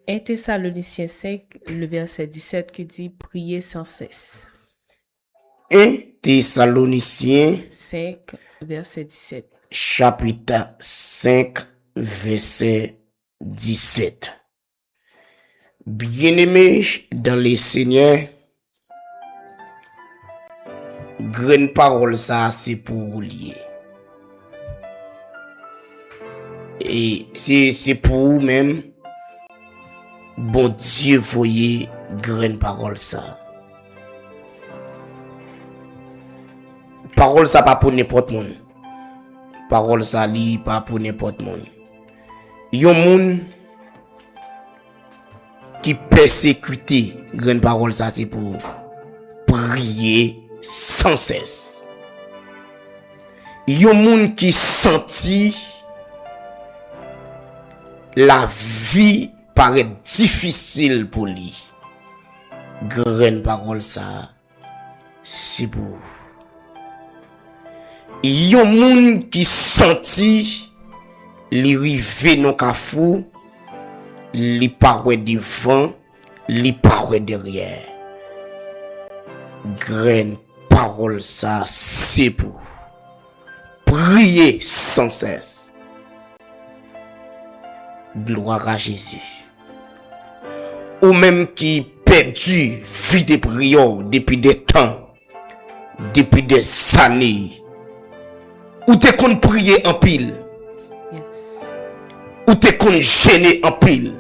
1 Thessaloniciens 5, le verset 17 qui dit priez sans cesse. 1 Thessaloniciens 5, verset 17. chapitre 5, verset 17. Bien-aimés dans les Seigneurs, grande parole ça c'est pour vous lier. Et c'est pour vous-même, bon Dieu voyez grande parole ça. Parole ça pas pour n'importe monde. Parole ça li pas pour n'importe monde. Yon moun qui persécuté, grande parole ça c'est pour prier sans cesse. Yon moun qui senti la vie paraît difficile pour lui. Grande parole ça c'est pour yon moun qui senti li rive non kafou, li parwe devant, li parwe derrière. Graine parole ça c'est pour prier sans cesse. Gloire à Jésus. Ou même qui perdu vie de prière depuis des temps, depuis des années. Ou te kon prier en pile. Yes. Ou te kon gêner en pile.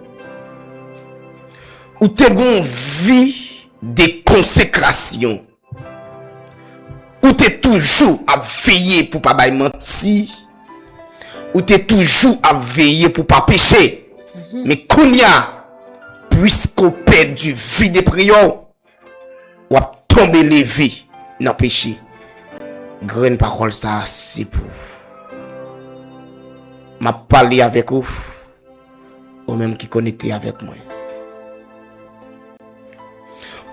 Ou te gon vie de consécration. Ou te toujours à veiller pour pas bay menti. Ou te toujours à veiller pour pas pécher. Mais kounya, puisqu'on perdu vie de prière, ou a tomber levé dans péché. Grande parole ça c'est pour m'a parlé avec vous ou même qui connecté avec moi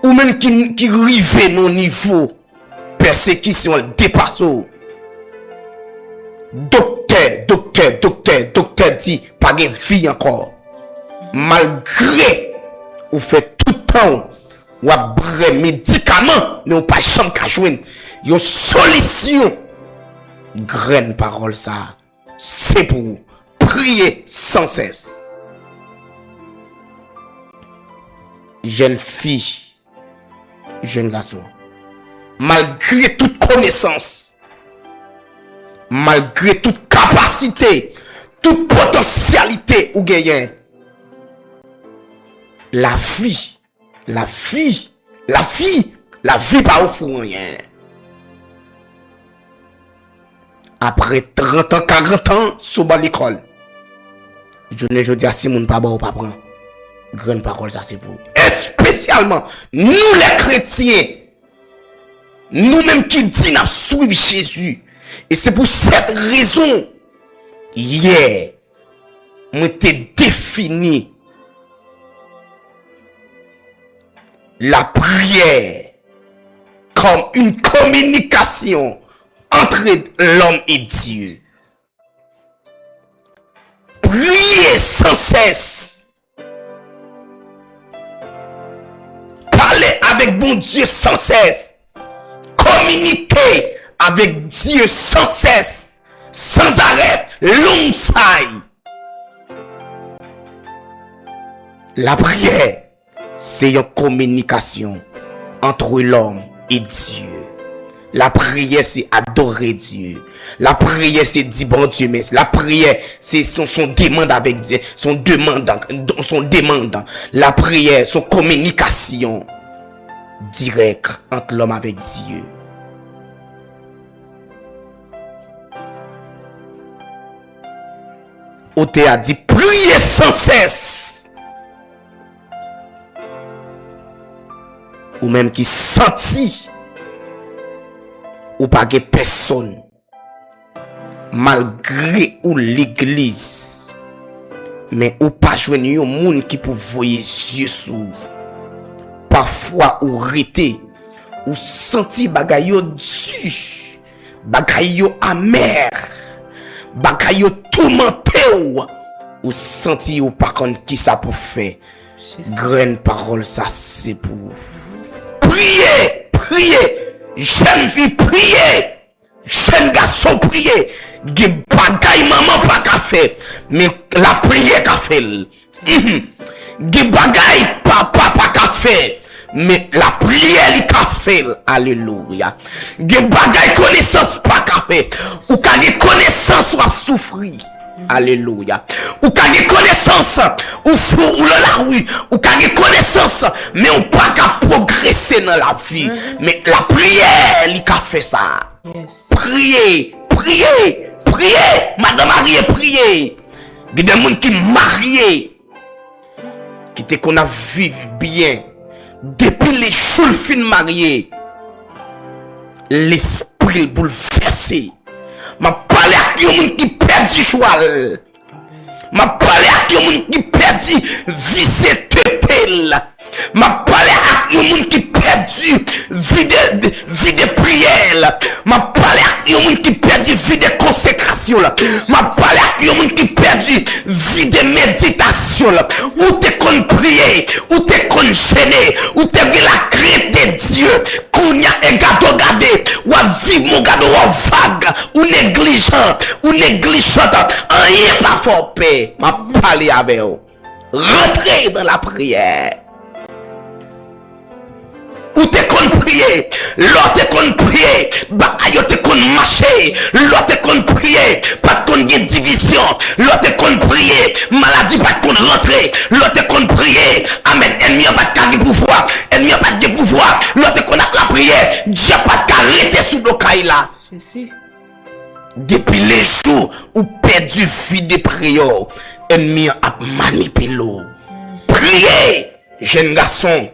ou même qui rive nos niveau persécution dépasse. Docteur dit pas de vie encore malgré ou fait tout temps ou a bre médicament mais on pas chambre ka joindre yon solution. Graine parole ça c'est pour prier sans cesse. Jeune fille, jeune garçon, malgré toute connaissance, malgré toute capacité, toute potentialité ou gagnant, la vie pas au fou rien. Après 30 ans, 40 ans, sous l'école. Je ne dis à si moun pas bon ou pas prend. Grande parole, ça c'est pour. Et spécialement, nous les chrétiens, nous-mêmes qui disons nous suivre Jésus. Et c'est pour cette raison, hier, moi t'ai défini la prière comme une communication entre l'homme et Dieu. Priez sans cesse. Parlez avec bon Dieu sans cesse. Communiquez avec Dieu sans cesse. Sans arrêt. Long time. La prière, c'est une communication entre l'homme et Dieu. La prière, c'est adorer Dieu. La prière, c'est dire bon Dieu merci. La prière, c'est son demande avec Dieu. Son demande. La prière, son communication directe entre l'homme avec Dieu. Ote a dit, priez sans cesse. Ou même qui sentit ou pas que personne malgré ou l'église mais ou pas joindre un monde qui peut voir yeux sous parfois ou rete ou senti bagay yo du bagay yo amer bagay yo tourmenté ou senti ou pas kon qui ça pour faire Jésus. Graine parole, ça c'est pour vous. Priez, priez. Jeune fille, priez. Jeune garçon, priez. Ge bagay maman pas qu'à faire, mais la prière qu'a fait. Ge bagay papa pas qu'à faire, mais la prière li qu'a fait. Alléluia. Ge bagay connaissance pas qu'à faire, ou qu'a ge connaissance ou a souffrir. Alléluia. Ou qu'a ge connaissance ou fou ou la rue, ou qu'a ge connaissance mais on pas qu'à progresser dans la vie, mais la prière li qu'a fait ça. Yes. Priez, priez, priez, madame Marie, priez. Il y a des gens qui mariés, qui te qu'on a vivre bien. Depuis les jours fin mariés, l'esprit bouleversé. M'a parlé à qui ont qui perdu choix. M'a parlé à qui ont qui perdu vie tête. M'a parlé à qui ont qui perdu vie de prière. M'a parlé à qui ont qui perdu vie de consécration. M'a parlé à qui ont qui perdu vie de méditation. Ou t'es qu'on prier, ou t'es qu'on gêner, ou t'es la crainte de Dieu. Kounya un gâteau gardé, ou à vivre mon gâteau ou vague, ou négligent, ou négligente, rien pas fort paix. M'a parlé avec vous. Rentrez dans la prière. Ou t'es qu'on prier, l'autre qu'on prier, bagaille t'es qu'on marcher, l'autre qu'on prier, pas qu'on gagne division, l'autre qu'on prier, maladie pas qu'on rentrer, l'autre qu'on prier, amen, ennemi pas de pouvoir, ennemi pas de pouvoir, l'autre qu'on a la prière, Dieu pas d'arrêter sous le caille là. Jésus. Depuis les jours où perdu vie de prière, ennemi a manipulé. Priez, jeune garçon.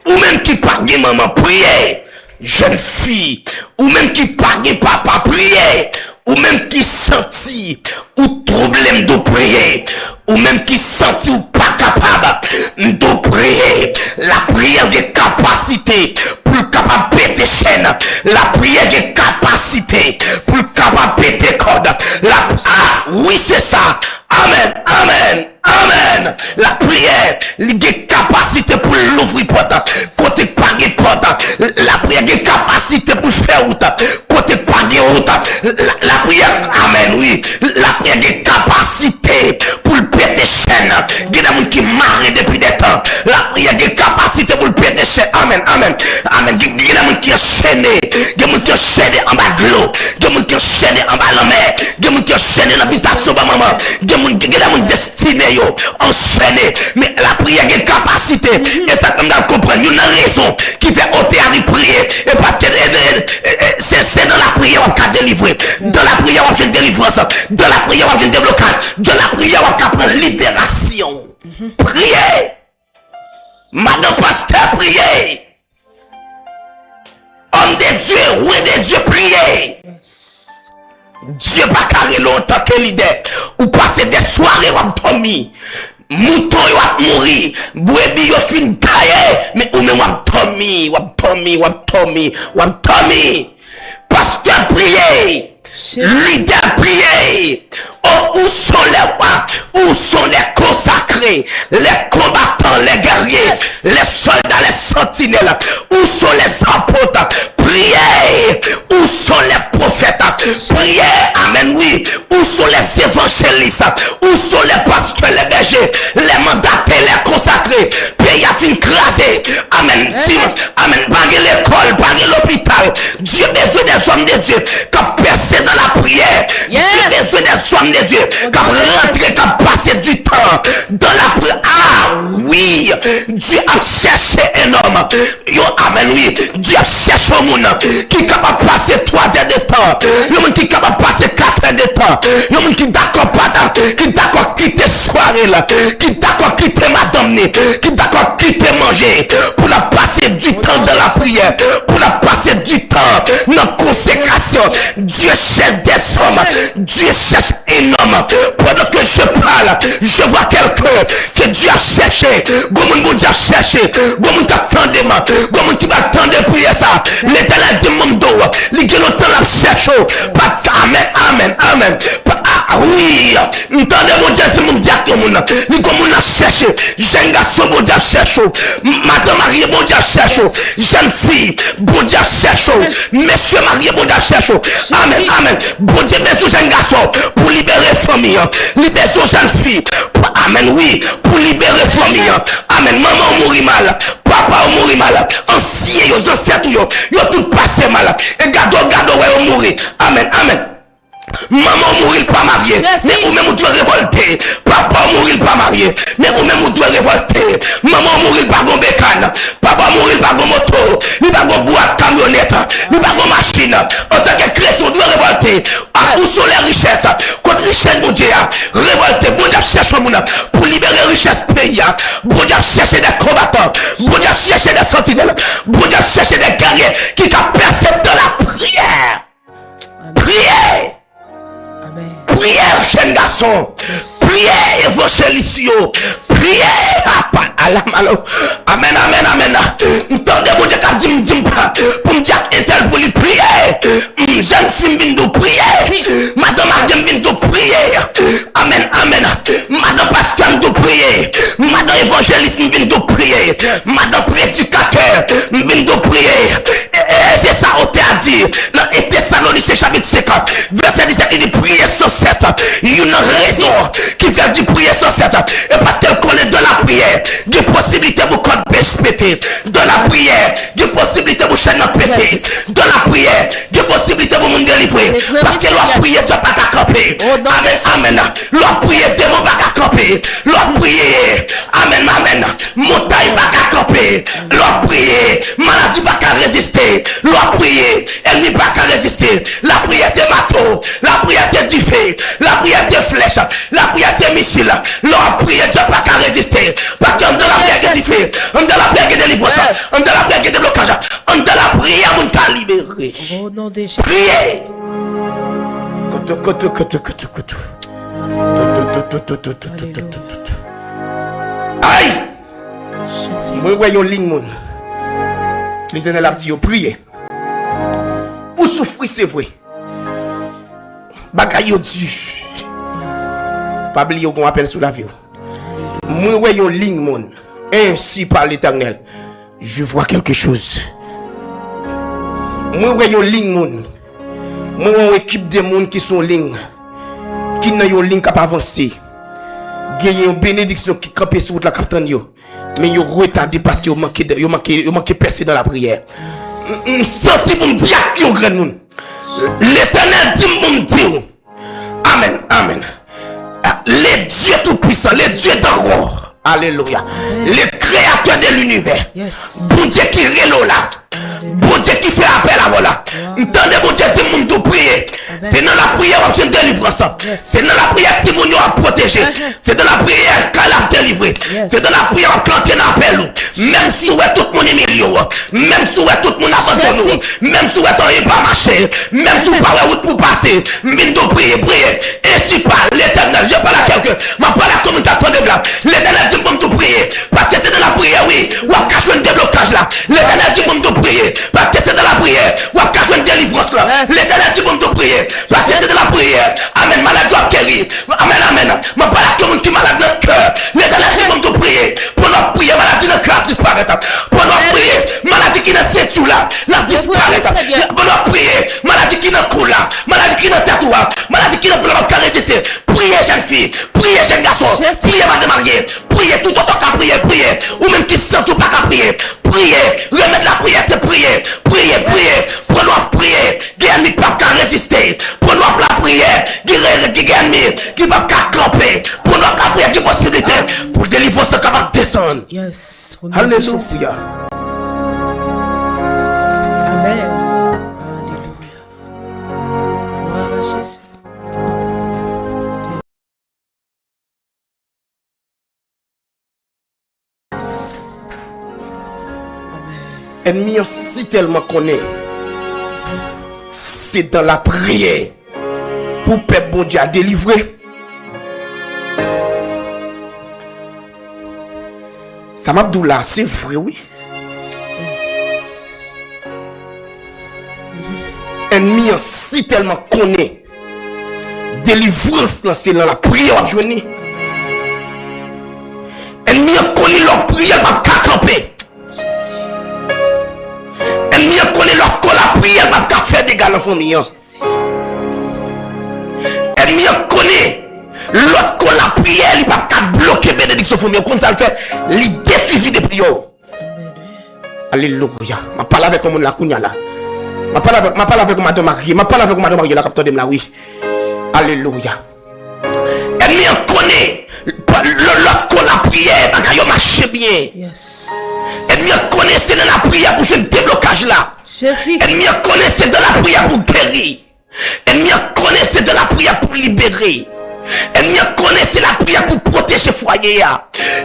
Ou même qui parle maman, priez. Jeune fille. Ou même qui parle papa, priez. Ou même qui senti ou problème de prier. Ou même qui senti ou pas capable de prier. La prière de capacité pour capable péter chaîne. La prière de capacité pour capable péter code. Ah oui c'est ça. Amen, amen, amen. La prière, il y a capacité pour l'ouvrir porte. Côté pas de porte. La prière, il y a capacité pour faire route. Côté pas de route. La prière, amen, oui. La prière, il y a capacité pour péter chaîne. Il y a des gens qui marrent depuis des temps. La prière, il y a capacité pour péter chaîne. Amen, amen, amen. Il y a des gens qui sont chaînés. Il y a des gens qui sont chaînés en bas de l'eau. Il y a des gens qui sont chaînés en bas de la mer. Il y a des gens qui sont chaînés dans l'habitation de maman. Il y a des gens qui sont destinés enchaînés. Mais la prière a une capacité. Et ça, comme nous comprenons, une raison qui fait ôter à prier. Et parce que c'est dans la prière qu'on va délivrer. Dans la prière on va faire délivrance. Dans la prière on va faire déblocage. Dans la prière on va prendre libération. Priez. Madame pasteur, priez. Homme de Dieu, oui de Dieu, priez. Dieu pas carré longtemps que l'idée. Ou passer des soirées ou dormir. Mouton ou mourir. Bouébi ou fin taillé. Mais ou même ou dormir. Pasteur priez. Leader priez. Oh, où sont les rois? Où sont les consacrés? Les combattants, les guerriers, les soldats, les sentinelles. Où sont les apôtres? Priez. Où sont les prophètes? Priez. Amen, oui. Où sont les évangélistes? Où sont les pasteurs, les bergers, les mandataires, les consacrés? Pays a fin crasé. Amen. Amen. Pas l'école, pas l'hôpital. Dieu besoin des hommes de Dieu qui percent dans la prière. Dieu besoin des hommes de Dieu qui rentrent, qui passent du temps dans la prière. Ah oui. Dieu a cherché un homme. Yo, amen, oui. Dieu a cherché un monde qui est capable de passer 3 heures de temps. Le monde qui est capable de passer 4 heures de temps. Le monde qui est d'accord pas, qui est d'accord quitter soirée là, qui est d'accord quitter madame, qui est d'accord quitter manger pour la passer du temps dans la prière, pour la passer du temps dans la consécration. Dieu cherche des hommes. Dieu cherche un homme. Pendant que je parle, Je vois quelqu'un que Dieu a cherché. Gomoun bon Dieu a cherché. Gomoun t'a tendé, gomoun qui va tendre prier ça. L'éternel dit mon dos. Les gens longtemps la cherché. Amen. Oui, entendez mon Dieu, c'est mon Dieu comme on a. Ni comme on a cherché. Jeune garçon, bon Dieu a cherché. Madame mariée, bon Dieu a cherché. Jeune fille, bon Dieu a cherché. Monsieur marié, bon Dieu a cherché. Amen. Bon Dieu, besoin jeune garçon pour libérer famille. Libérer jeune fille. Amen, oui, pour libérer famille. Amen. Maman mourit mal. Papa mourit mal. Ancien, les ancêtres, ils ont tout passé mal. Et gado, ouais, mourir. Amen. Maman mourir pas marié, mais ou même vous devez révolter. Papa mourir pas marié, mais ou même vous devez révolter. Maman mourir pas gon bécane, papa mourir pas gon moto, ni pas gon boîte camionnette, ni pas gon machine. En tant que chrétien, vous devez révolter. Où sont les richesses? Contre richesse, mon Dieu, révolter. Bon Dieu cherche mon pour libérer richesse pays. Bon Dieu cherche des combattants, bon Dieu cherche des sentinelles, bon Dieu cherche des guerriers qui ont percé dans la prière. Prière. Prière, jeune garçon. Prière, évangéliste. Prière, à la malo. Amen. Entendez, mon Dieu, qui dit pour me dire un tel pour lui prier. Jeune fille, vient de prier. Madame Adam vient de prier. Amen. Madame pasteur vient de prier. Madame évangéliste vient de prier. Madame prédicateur vient de prier. C'est ça, on t'a dit. Dans Thessaloniciens chapitre 50, verset 17, il dit prier sans cesse. Il y a une raison qui fait du prier sans cesse. Et parce qu'elle connaît de la prière, des possibilités pour qu'on pêche péter. De la prière, des possibilités pour chaîne péter. De la prière, des possibilités pour nous délivrer. Parce que l'on prier, Dieu pas qu'à camper. Amen. L'on prier, démon pas qu'à camper. L'on prier, amen. Montagne pas qu'à camper. L'on prier, maladie pas qu'à résister. L'on prier, ennemi pas qu'à résister. La prière c'est marteau. La prière c'est du feu. La prière c'est flèche. La prière c'est missile. L'on prier, Dieu pas qu'à résister. Parce qu'on dans la prière c'est du feu. On dans la prière qui délivre ça. On dans la prière qui déblocage. On dans la prière on t'a libéré. Au nom de Jésus. Priez. Aïe. Moi voyons ligne mon. L'Éternel a dit priez. Ou souffrir c'est vrai. Bagay yo di. Pas oublier qu'on appelle sous la vie. Moi voyons ligne mon. Ainsi par l'Éternel, je vois quelque chose. Moi voyons ligne mon. Moi une équipe de monde qui sont ligne. Qui n'a yon ligne capable avancer. Gagne une bénédiction qui campe sur la capitaine yo. Mais yo retardé parce que yo manqué percer dans la prière. Senti pour me dire qui on grand monde. L'Éternel dit pour me dire. Amen. Les dieux tout puissants, les dieux d'aurore. Alléluia. Le créateur de l'univers. Bon Dieu qui rélo là. Bon Dieu qui fait appel à voilà. Entendez bon Dieu dit mon tout prier. C'est dans la prière qu'on a délivrance. C'est dans la prière que mon a protégé. C'est dans la prière qu'elle a délivré. C'est dans la prière qu'on a planté dans l'appel. Même si ouais tout le monde est milieu. Même si ouais tout le monde abandonne. Même si ouais ton est pas marché. Même si pas route pour passer. Mine de prier. Ainsi par l'Éternel. Je parle à quelqu'un. Ma parole à commentateur de blanc. L'Éternel dit pour tout prier. Parce que c'est dans la prière, oui. Ou à cacher un déblocage là. L'Éternel dit pour tout prier. Parce que c'est dans la prière. Ou à cacher une délivrance là. L'Éternel dit pour tout prier. Parce que c'est dans la prière. Amen. Maladie à guérir. Amen. Ma parole à quelqu'un qui est malade dans le cœur. L'Éternel dit pour tout prier. Pour notre prière, maladie dans le cœur disparaître. Pour notre prière, maladie qui est dans le ceinture là. La disparaître. Pour notre prière, maladie qui est dans le cou là. Maladie qui est dans le tatouage. Maladie qui est dans le cœur résister. Priez jeune fille. Priez jeune garçon. Priez madame mariée. Priez tout autant qu'à prier. Ou même qui sent tout pas qu'à prier. Priez. Remettre la prière, c'est prier. Priez. Pour nous prier. Guerre n'est pas qu'à résister. Pour nous la prière. Guerre qui va qu'à camper. Pour nous la prière qui possibilité. Pour délivrer ce capable de descendre. Yes. Alléluia. Amen. Alléluia. Gloire à Jésus. Ennemi si tellement connaît. C'est dans la prière pour peuple bon Dieu à délivrer. Ça m'a dit là, c'est vrai, oui. Ennemi si tellement connaît. Délivrance, c'est dans la prière à journée. Ennemi connaît leur prière, pas camper. Ennemi connaît lorsqu'on la prière, pas faire des gars dans la famille. Ennemi connaît lorsqu'on la prière, il va pas bloquer bénédiction famille. Comme ça le fait, il détruit des prières. Alléluia. Je parle avec mon la kounya là. Je parle avec madame Marie. Je parle avec madame Marie la capteur de la oui. Alléluia. Ennemi connaît lorsqu'on la prière, il marche bien. Yes. Ennemi connaît c'est dans la prière pour ce déblocage là. Ennemi connaît c'est dans la prière pour guérir. Ennemi connaît c'est dans la prière pour libérer. Ennemi connaît c'est la prière pour protéger foyer.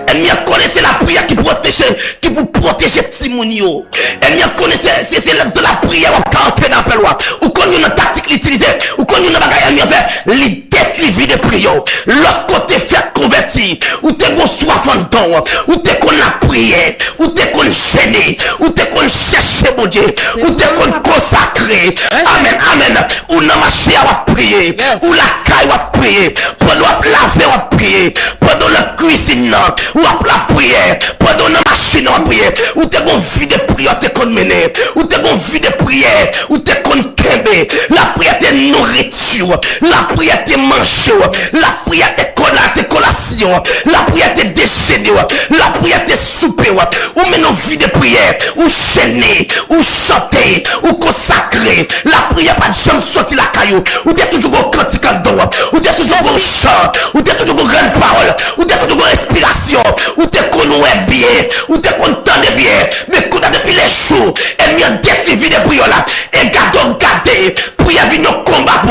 Ennemi connaît c'est la prière qui pour protéger Timonio. Ennemi connaît c'est de la prière pour entrer dans la loi. Ou qu'on a une tactique l'utiliser, ou qu'on a une bagaille ennemi fait, li détruire des prières. Lorsqu'on te fait convertir, ou te gon soif en don, ou te qu'on la prière, ou te qu'on gêner, ou te qu'on chercher mon Dieu, ou te qu'on consacrer. Amen, amen. Ou n'a marché à prier, ou la caille à prier. Pendant laver à prier, pendant la cuisine ou à la prière, pendant la machine à prier, ou t'es gon vie de prière t'es qu'on mener, ou t'es gon vie de prière, ou t'es qu'on kembe, la prière t'es nourriture, la prière t'es manger, la prière t'es collation, la prière t'es déchaîner, la prière t'es souper, ou maintenant vie de prière, ou chaîner, ou chanter, ou consacrer, la prière pas de jamais sortir la caillou, ou t'es toujours au cantique en dedans, ou t'es toujours au chant, ou t'es toujours grande parole, ou t'es toujours respiration, ou t'es connu bien, ou t'es content de bien, mais qu'on a depuis les jours, et mieux détruit des prières là, et garder, pour y avoir nos combats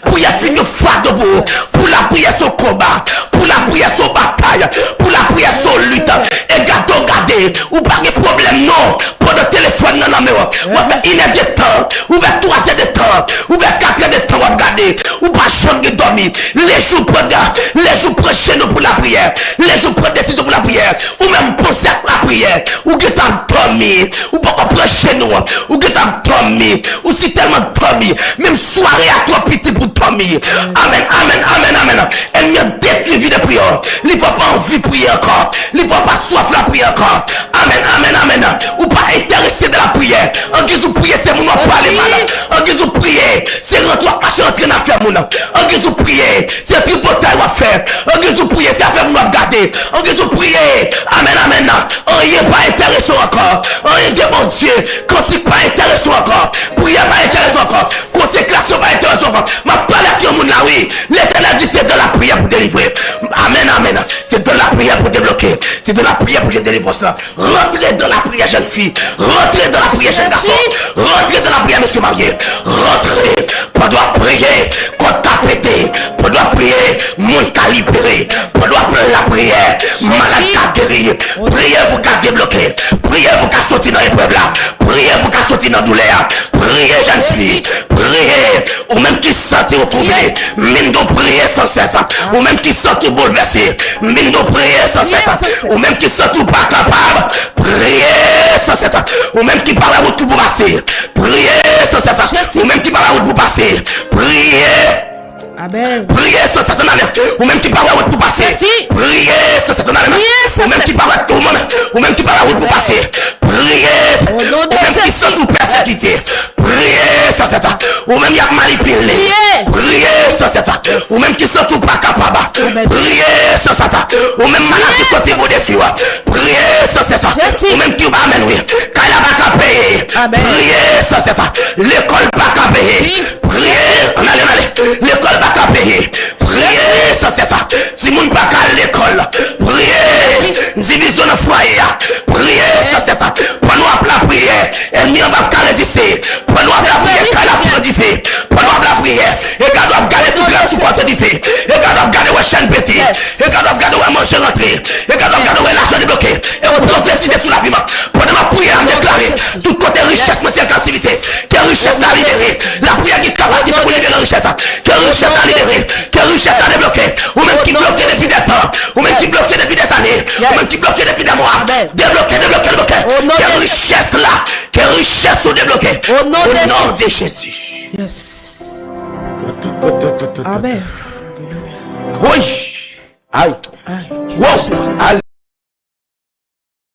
pour y avoir nos foi debout, pour la prière son combat, pour la prière son bataille, pour la prière son lutte, et garder, ou pas de problème non, pour le téléphone non, mais on va faire 1 heure de temps, ou vers 3 heures de temps, ou vers 4 heures de temps, on va regarder, ou pas changer dormir, les jours prennent chez nous pour la prière, les jours prennent décision pour la prière, ou même penser à la prière, ou que t'as dormi, ou pas prendre chez nous, ou que t'as dormi, ou si tellement dormi, même soirée à toi petit pour dormir. Amen, amen, amen, amen. Elle m'a détruit vie de prière. Il ne faut pas envie de prier encore. Il ne faut pas soif la prière encore. Amen, amen, amen. Ou pas intéressé de la prière. En guise de prier, c'est mon pas les malades. En guise de prier, c'est rentrer marcher entrer dans la faire mon. En guise de prier, c'est tripoter à faire. En guise de prier, c'est à faire mon garder. En guise de prier, amen, amen. On y est pas intéressant encore. On y est de mon Dieu. Quand tu pas intéressant encore. Prière pas intéressant encore. Consécration pas intéressant encore. Ma parole à qui on là, oui. L'éternel dit c'est de la prière pour délivrer. Amen, amen. C'est de la prière pour débloquer. C'est de la prière pour que je délivre cela. Rentrez dans la prière, jeune fille. Rentrez dans la prière, jeune garçon. Rentrez dans la prière, monsieur marié. Rentrez. Pendant prier, quand t'as pété. Pendant prier, mon cas libéré. Pendant la prière, malade qu'a guéri. Priez pour qu'à débloquer. Priez pour qu'à sortir dans l'épreuve là. Priez pour qu'à sortir dans la douleur. Priez, jeune fille. Priez. Ou même qui sentit au troublé. Mine de prier sans cesse. Ou même qui sentit bouleversé. Mine de prier sans cesse. Ou même qui sentit pas capable. Priez sans cesse. Ou même qui parle à route pour passer. Priez sans cesse. Ou même qui parle à route pour passer. Priez. Amen. Priez sans cesse, ou même qui parle à route pour passer. Priez sans cesse, ou même qui parle à tout le monde, ou même qui parle à route pour passer. Priez, ou même qui sont tout persécutés. Priez sans cesse, ou même qui a manipulé. Priez sans cesse, ou même qui sont tout pas capables. Priez sans cesse, ou même malade qui sont si beaux des tuyaux. Priez sans cesse, ou même qui va amener, oui. Quand il a pas qu'à payer. Priez sans cesse, l'école pas qu'à payer. Priez, on allez, l'école pas qu'à payer. Priez sans cesse, si moun pas qu'à l'école. Priez, division de foyer. Priez sans cesse, pendant la prière, elle n'y a pas qu'à résister. Pendant la prière, qu'elle a produit. Pendant la prière, et qu'elle doit garder toute la souffrance du fait. Et qu'elle doit garder la chaîne pétée. Et qu'elle doit garder la manger rentrer. Et qu'elle doit garder l'argent débloqué. Et on prophétiser sur la vie. Pendant ma prière, me déclarer tout côté richesse, monsieur captivité. Quelle richesse la libérer. La prière qui capacité pour libérer la richesse. Quelle richesse la libérer. Quelle richesse la débloquer. Ou même qui bloquait depuis des temps. Ou même qui bloquait depuis des années. Même qui bloque depuis des mois. Débloqué. Quelle richesse là. Quelle richesse ou débloqué. Au nom de Jésus. Yes. Amen. Oui. Aïe. Aïe. Wow.